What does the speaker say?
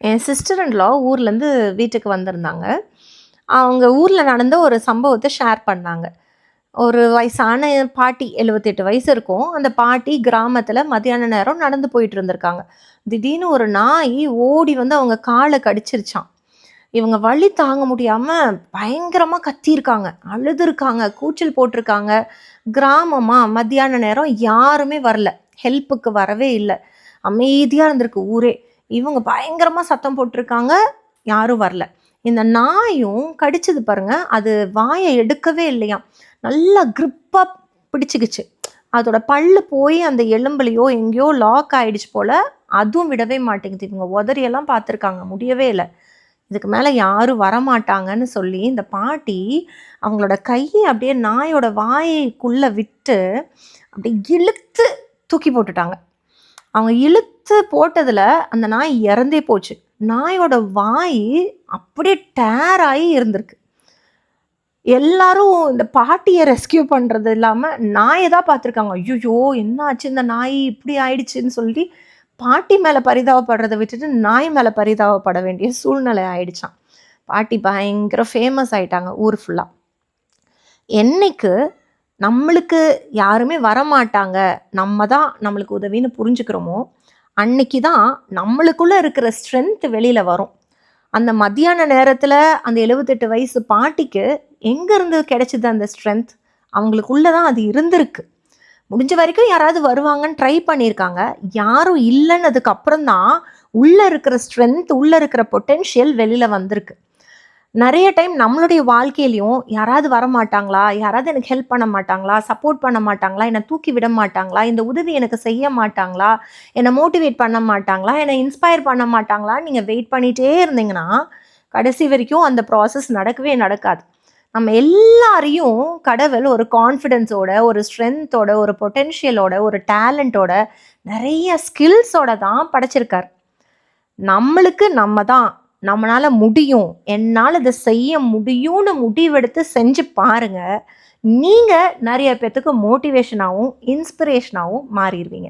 N sister in லா ஊர்லேருந்து வீட்டுக்கு வந்திருந்தாங்க. அவங்க ஊரில் நடந்த ஒரு சம்பவத்தை ஷேர் பண்ணாங்க. ஒரு வயசான பாட்டி 78 வயசு இருக்கும். அந்த பாட்டி கிராமத்தில் மத்தியான நேரம் நடந்து போயிட்டு இருந்திருக்காங்க. திடீர்னு ஒரு நாய் ஓடி வந்து அவங்க காலை கடிச்சிருச்சான். இவங்க வலி தாங்க முடியாம பயங்கரமா கத்தியிருக்காங்க, அழுதுருக்காங்க, கூச்சல் போட்டிருக்காங்க. கிராமமா மத்தியான நேரம் யாருமே வரல, ஹெல்ப்புக்கு வரவே இல்லை. அமைதியா இருந்திருக்கு ஊரே. இவங்க பயங்கரமா சத்தம் போட்டிருக்காங்க, யாரும் வரல. இந்த நாயும் கடிச்சது பாருங்க, அது வாயை எடுக்கவே இல்லையாம். நல்லா கிரிப்பா பிடிச்சிக்கிச்சு. அதோட பல்லு போய் அந்த எலும்புலையோ எங்கேயோ லாக் ஆயிடுச்சு போல. அதுவும் விடவே மாட்டேங்குது. இவங்க உதறியெல்லாம் பார்த்துருக்காங்க, முடியவே இல்லை. இதுக்கு மேலே யாரும் வரமாட்டாங்கன்னு சொல்லி இந்த பாட்டி அவங்களோட கையை அப்படியே நாயோட வாய்க்குள்ளே விட்டு அப்படியே இழுத்து தூக்கி போட்டுட்டாங்க. அவங்க இழுத்து போட்டதில் அந்த நாய் இறந்தே போச்சு. நாயோட வாய் அப்படியே டேர் ஆகி இருந்திருக்கு. எல்லாரும் இந்த பாட்டியை ரெஸ்கியூ பண்ணுறது இல்லாமல் நாயை தான் பார்த்துருக்காங்க. ஐயோ என்ன ஆச்சு, இந்த நாய் இப்படி ஆயிடுச்சுன்னு சொல்லி பாட்டி மேலே பரிதாபப்படுறதை விட்டுட்டு நாய் மேலே பரிதாபப்பட வேண்டிய சூழ்நிலை ஆயிடுச்சான். பாட்டி பயங்கர ஃபேமஸ் ஆயிட்டாங்க ஊர் ஃபுல்லாக. என்னைக்கு நம்மளுக்கு யாருமே வரமாட்டாங்க, நம்ம தான் நம்மளுக்கு உதவின்னு புரிஞ்சுக்கிறோமோ, அன்னைக்கு தான் நம்மளுக்குள்ளே இருக்கிற ஸ்ட்ரென்த் வெளியில் வரும். அந்த மத்தியான நேரத்தில் அந்த 78 வயசு பாட்டிக்கு எங்கேருந்து கிடைச்சிது அந்த ஸ்ட்ரென்த்? அவங்களுக்குள்ளே தான் அது இருந்திருக்கு. முடிஞ்ச வரைக்கும் யாராவது வருவாங்கன்னு ட்ரை பண்ணியிருக்காங்க. யாரும் இல்லைன்னதுக்கு அப்புறம் தான் உள்ளே இருக்கிற ஸ்ட்ரென்த், உள்ளே இருக்கிற பொட்டென்ஷியல் வெளியில் வந்திருக்கு. நிறைய டைம் நம்மளுடைய வாழ்க்கையிலையும் யாராவது வரமாட்டாங்களா, யாராவது எனக்கு ஹெல்ப் பண்ண மாட்டாங்களா, சப்போர்ட் பண்ண மாட்டாங்களா, என்னை தூக்கி விட மாட்டாங்களா, இந்த உதவி எனக்கு செய்ய மாட்டாங்களா, என்னை மோட்டிவேட் பண்ண மாட்டாங்களா, என்னை இன்ஸ்பயர் பண்ண மாட்டாங்களா, நீங்கள் வெயிட் பண்ணிகிட்டே இருந்தீங்கன்னா கடைசி வரைக்கும் அந்த ப்ராசஸ் நடக்கவே நடக்காது. நம்ம எல்லாரையும் கடவுள் ஒரு கான்ஃபிடென்ஸோட, ஒரு ஸ்ட்ரென்த்தோட, ஒரு பொட்டென்ஷியலோட, ஒரு டேலண்ட்டோட, நிறைய ஸ்கில்ஸோட தான் படைச்சிருக்கார். நம்மளுக்கு நம்ம தான் நம்மளால முடியும், என்னால் இதை செய்ய முடியும்னு முடிவெடுத்து செஞ்சு பாருங்க. நீங்கள் நிறைய பேர்த்துக்கு மோட்டிவேஷனாகவும் இன்ஸ்பிரேஷனாகவும் மாறிடுவீங்க.